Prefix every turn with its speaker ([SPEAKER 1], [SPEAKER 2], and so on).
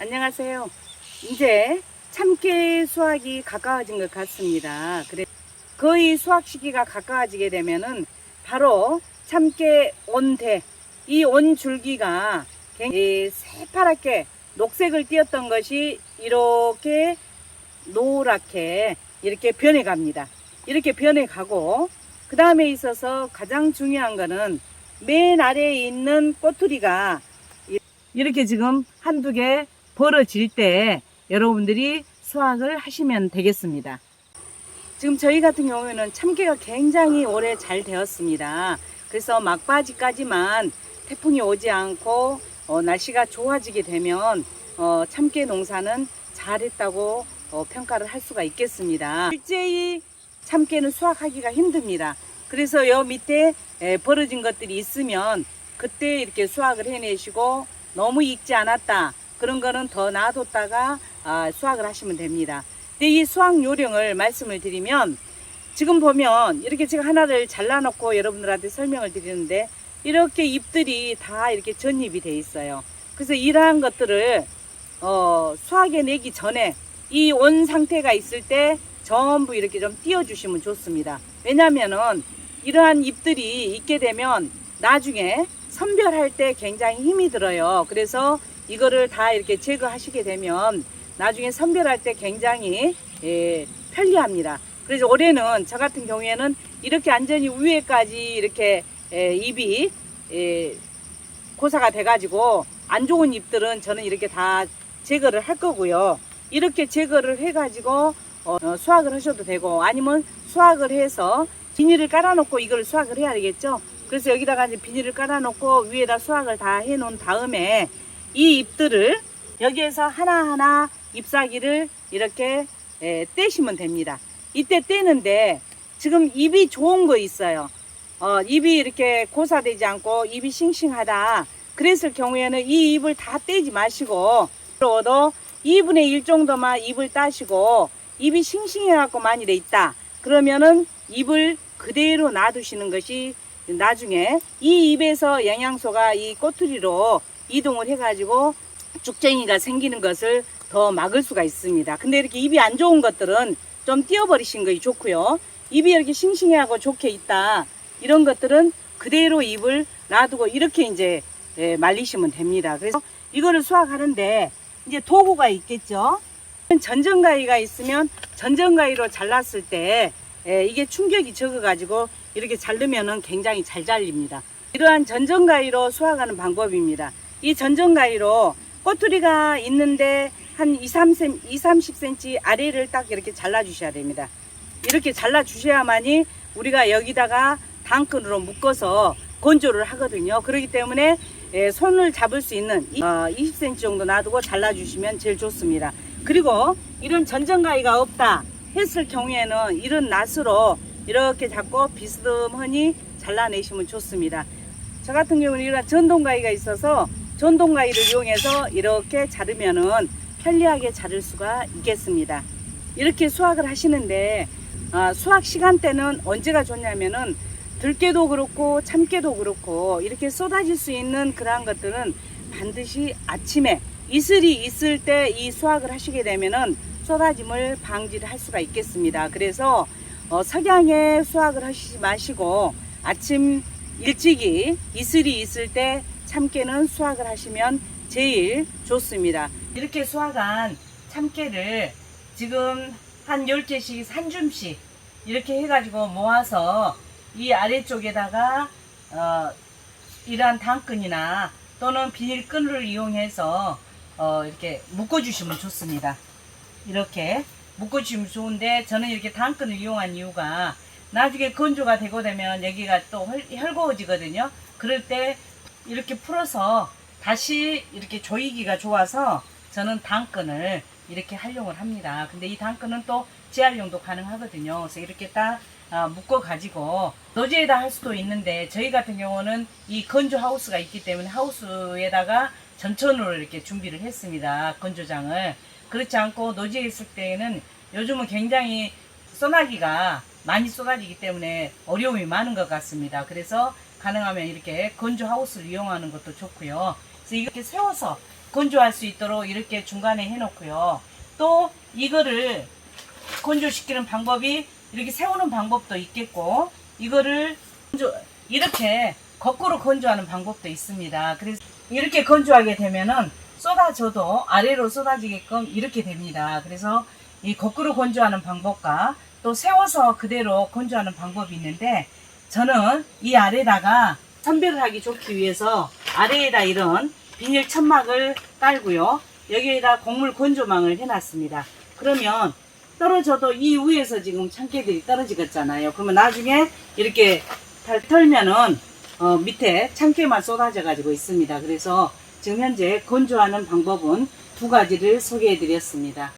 [SPEAKER 1] 안녕하세요. 이제 참깨 수확이 가까워진 것 같습니다. 그래 거의 수확 시기가 가까워지게 되면은 바로 참깨 온대, 이 온 줄기가 굉장히 새파랗게 녹색을 띄었던 것이 이렇게 노랗게 이렇게 변해갑니다. 이렇게 변해가고, 그 다음에 있어서 가장 중요한 거는 맨 아래에 있는 꼬투리가 이렇게 지금 한두 개 벌어질 때 여러분들이 수확을 하시면 되겠습니다. 지금 저희 같은 경우에는 참깨가 굉장히 오래 잘 되었습니다. 그래서 막바지까지만 태풍이 오지 않고 날씨가 좋아지게 되면 참깨 농사는 잘했다고 평가를 할 수가 있겠습니다. 실제히 참깨는 수확하기가 힘듭니다. 그래서 여 밑에 벌어진 것들이 있으면 그때 이렇게 수확을 해내시고, 너무 익지 않았다 그런 거는 더 놔뒀다가 수확을 하시면 됩니다. 근데 이 수확 요령을 말씀을 드리면, 지금 보면 이렇게 제가 하나를 잘라놓고 여러분들한테 설명을 드리는데 이렇게 잎들이 다 이렇게 전입이 돼 있어요. 그래서 이러한 것들을 수확해 내기 전에 이 온 상태가 있을 때 전부 이렇게 좀 띄워 주시면 좋습니다. 왜냐면은 이러한 잎들이 있게 되면 나중에 선별할 때 굉장히 힘이 들어요. 그래서 이거를 다 이렇게 제거하시게 되면 나중에 선별할 때 굉장히 편리합니다. 그래서 올해는 저 같은 경우에는 이렇게 완전히 위에까지 이렇게 잎이 고사가 돼가지고 안 좋은 잎들은 저는 이렇게 다 제거를 할 거고요. 이렇게 제거를 해가지고 수확을 하셔도 되고, 아니면 수확을 해서 비닐을 깔아놓고 이걸 수확을 해야 되겠죠. 그래서 여기다가 이제 비닐을 깔아놓고 위에다 수확을 다 해놓은 다음에 이 잎들을 여기에서 하나하나 잎사귀를 이렇게 떼시면 됩니다. 이때 떼는데 지금 잎이 좋은 거 있어요. 잎이 이렇게 고사되지 않고 잎이 싱싱하다 그랬을 경우에는 이 잎을 다 떼지 마시고, 그러고도 2분의 1 정도만 잎을 따시고, 잎이 싱싱해갖고 만일에 있다 그러면은 잎을 그대로 놔두시는 것이 나중에 이 잎에서 영양소가 이 꼬투리로 이동을 해가지고 죽쟁이가 생기는 것을 더 막을 수가 있습니다. 근데 이렇게 잎이 안 좋은 것들은 좀 띄워버리신 것이 좋고요. 잎이 이렇게 싱싱하고 좋게 있다 이런 것들은 그대로 잎을 놔두고 이렇게 이제 말리시면 됩니다. 그래서 이거를 수확하는데 이제 도구가 있겠죠. 전정가위가 있으면 전정가위로 잘랐을 때 이게 충격이 적어가지고 이렇게 자르면은 굉장히 잘 잘립니다. 이러한 전정가위로 수확하는 방법입니다. 이 전정가위로 꼬투리가 있는데 한 30cm 아래를 딱 이렇게 잘라 주셔야 됩니다. 이렇게 잘라 주셔야만이 우리가 여기다가 당근으로 묶어서 건조를 하거든요. 그렇기 때문에 손을 잡을 수 있는 20cm 정도 놔두고 잘라 주시면 제일 좋습니다. 그리고 이런 전정가위가 없다 했을 경우에는 이런 낫으로 이렇게 잡고 비스듬하니 잘라내시면 좋습니다. 저 같은 경우는 이런 전동가위가 있어서 전동가위를 이용해서 이렇게 자르면은 편리하게 자를 수가 있겠습니다. 이렇게 수확을 하시는데 수확 시간대는 언제가 좋냐면은 들깨도 그렇고 참깨도 그렇고 이렇게 쏟아질 수 있는 그러한 것들은 반드시 아침에 이슬이 있을 때 이 수확을 하시게 되면은 쏟아짐을 방지를 할 수가 있겠습니다. 그래서 석양에 수확을 하시지 마시고 아침 일찍이 이슬이 있을 때 참깨는 수확을 하시면 제일 좋습니다. 이렇게 수확한 참깨를 지금 한 10개씩 한 줌씩 이렇게 해가지고 모아서 이 아래쪽에다가 이러한 당근이나 또는 비닐끈을 이용해서 이렇게 묶어주시면 좋습니다. 이렇게 묶어주시면 좋은데, 저는 이렇게 당근을 이용한 이유가 나중에 건조가 되고 되면 여기가 또 헐거워지거든요. 그럴 때 이렇게 풀어서 다시 이렇게 조이기가 좋아서 저는 당근을 이렇게 활용을 합니다. 근데 이 당근은 또 재활용도 가능하거든요. 그래서 이렇게 딱 묶어 가지고 노지에다 할 수도 있는데, 저희 같은 경우는 이 건조 하우스가 있기 때문에 하우스에다가 전천으로 이렇게 준비를 했습니다. 건조장을. 그렇지 않고 노지에 있을 때에는 요즘은 굉장히 소나기가 많이 쏟아지기 때문에 어려움이 많은 것 같습니다. 그래서 가능하면 이렇게 건조 하우스를 이용하는 것도 좋고요. 그래서 이렇게 세워서 건조할 수 있도록 이렇게 중간에 해놓고요. 또 이거를 건조시키는 방법이 이렇게 세우는 방법도 있겠고, 이거를 이렇게 거꾸로 건조하는 방법도 있습니다. 그래서 이렇게 건조하게 되면은 쏟아져도 아래로 쏟아지게끔 이렇게 됩니다. 그래서 이 거꾸로 건조하는 방법과 또 세워서 그대로 건조하는 방법이 있는데, 저는 이 아래다가 선별을 하기 좋기 위해서 아래에다 이런 비닐 천막을 깔고요. 여기에다 곡물 건조망을 해놨습니다. 그러면 떨어져도 이 위에서 지금 참깨들이 떨어지겠잖아요. 그러면 나중에 이렇게 털면은 밑에 참깨만 쏟아져 가지고 있습니다. 그래서 지금 현재 건조하는 방법은 두 가지를 소개해 드렸습니다.